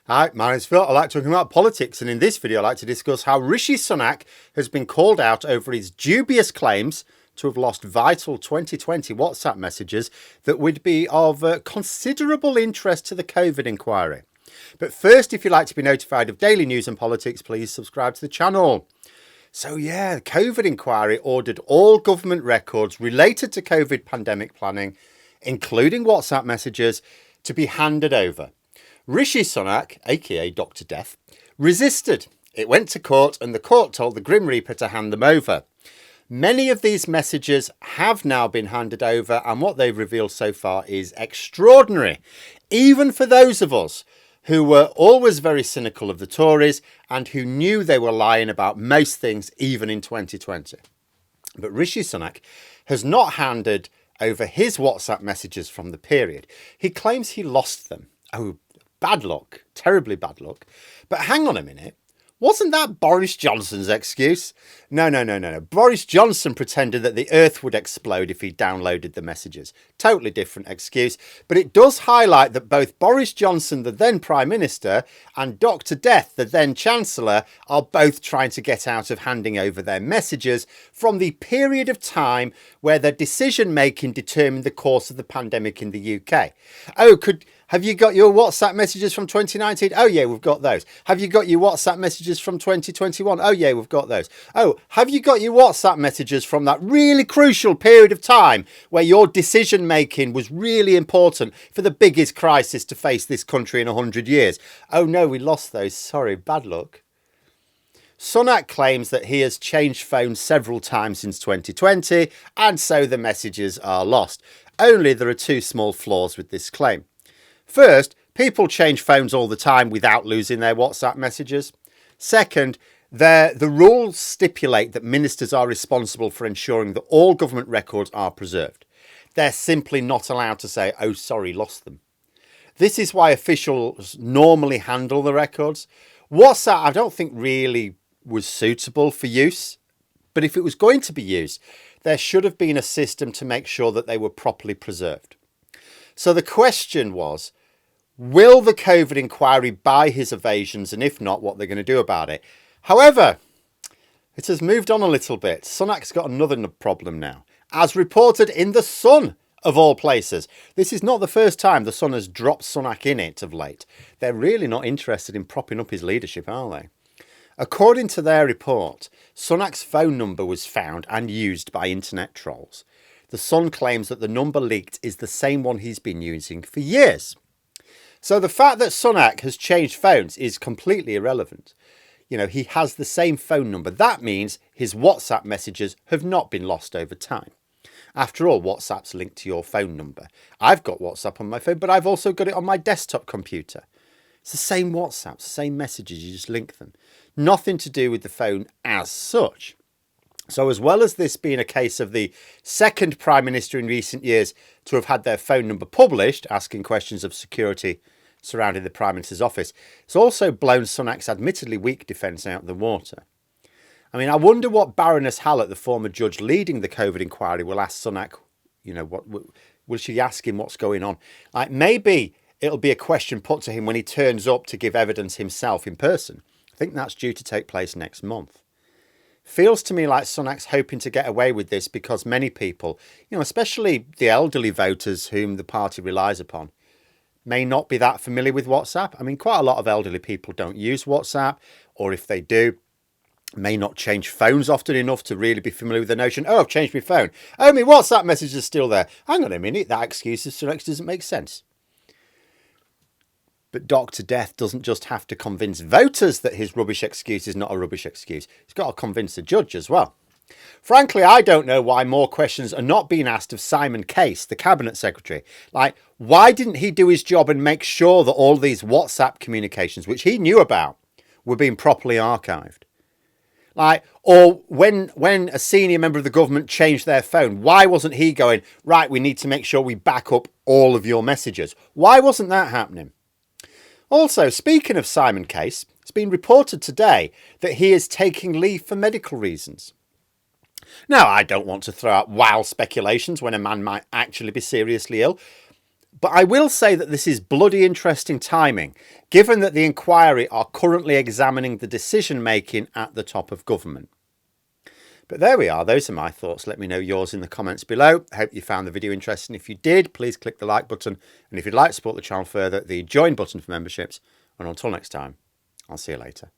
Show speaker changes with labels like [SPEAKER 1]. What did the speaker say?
[SPEAKER 1] Hi, my name's Phil. I like talking about politics, and in this video I like to discuss how Rishi Sunak has been called out over his dubious claims to have lost vital 2020 WhatsApp messages that would be of considerable interest to the COVID inquiry. But first, if you'd like to be notified of daily news and politics, please subscribe to the channel. So yeah, the COVID inquiry ordered all government records related to COVID pandemic planning, including WhatsApp messages, to be handed over. Rishi Sunak, aka Dr. Death, resisted. It went to court and the court told the Grim Reaper to hand them over. Many of these messages have now been handed over, and what they've revealed so far is extraordinary, even for those of us who were always very cynical of the Tories and who knew they were lying about most things, even in 2020. But Rishi Sunak has not handed over his WhatsApp messages from the period. He claims he lost them. Oh, bad luck, terribly bad luck. But hang on a minute. Wasn't that Boris Johnson's excuse? No. Boris Johnson pretended that the earth would explode if he downloaded the messages. Totally different excuse. But it does highlight that both Boris Johnson, the then Prime Minister, and Dr. Death, the then Chancellor, are both trying to get out of handing over their messages from the period of time where their decision-making determined the course of the pandemic in the UK. Have you got your WhatsApp messages from 2019? Oh, yeah, we've got those. Have you got your WhatsApp messages from 2021? Oh, yeah, we've got those. Oh, have you got your WhatsApp messages from that really crucial period of time where your decision making was really important for the biggest crisis to face this country in 100 years? Oh, no, we lost those. Sorry, bad luck. Sunak claims that he has changed phones several times since 2020, and so the messages are lost. Only there are two small flaws with this claim. First, people change phones all the time without losing their WhatsApp messages. Second, the rules stipulate that ministers are responsible for ensuring that all government records are preserved. They're simply not allowed to say, oh, sorry, lost them. This is why officials normally handle the records. WhatsApp, I don't think really was suitable for use, but if it was going to be used, there should have been a system to make sure that they were properly preserved. So the question was, will the COVID inquiry buy his evasions, and if not, what they're going to do about it? However, it has moved on a little bit. Sunak's got another problem now, as reported in The Sun, of all places. This is not the first time The Sun has dropped Sunak in it of late. They're really not interested in propping up his leadership, are they? According to their report, Sunak's phone number was found and used by internet trolls. The Sun claims that the number leaked is the same one he's been using for years. So the fact that Sunak has changed phones is completely irrelevant. You know, he has the same phone number. That means his WhatsApp messages have not been lost over time. After all, WhatsApp's linked to your phone number. I've got WhatsApp on my phone, but I've also got it on my desktop computer. It's the same WhatsApp, same messages, you just link them. Nothing to do with the phone as such. So as well as this being a case of the second Prime Minister in recent years to have had their phone number published, asking questions of security surrounding the Prime Minister's office, it's also blown Sunak's admittedly weak defence out of the water. I mean, I wonder what Baroness Hallett, the former judge leading the COVID inquiry, will ask Sunak. You know, what will she ask him what's going on? Like, maybe it'll be a question put to him when he turns up to give evidence himself in person. I think that's due to take place next month. Feels to me like Sunak's hoping to get away with this because many people, you know, especially the elderly voters whom the party relies upon, may not be that familiar with WhatsApp. I mean, quite a lot of elderly people don't use WhatsApp, or if they do, may not change phones often enough to really be familiar with the notion, oh, I've changed my phone. Oh, my WhatsApp message is still there. Hang on a minute, that excuse of Sunak doesn't make sense. But Dr. Death doesn't just have to convince voters that his rubbish excuse is not a rubbish excuse. He's got to convince the judge as well. Frankly, I don't know why more questions are not being asked of Simon Case, the Cabinet Secretary. Like, why didn't he do his job and make sure that all these WhatsApp communications, which he knew about, were being properly archived? Like, or when a senior member of the government changed their phone, why wasn't he going, right, we need to make sure we back up all of your messages? Why wasn't that happening? Also, speaking of Simon Case, it's been reported today that he is taking leave for medical reasons. Now, I don't want to throw out wild speculations when a man might actually be seriously ill, But I will say that this is bloody interesting timing, given that the inquiry are currently examining the decision making at the top of government. But there we are. Those are my thoughts. Let me know yours in the comments below. I hope you found the video interesting. If you did, please click the like button. And if you'd like to support the channel further, the join button for memberships. And until next time, I'll see you later.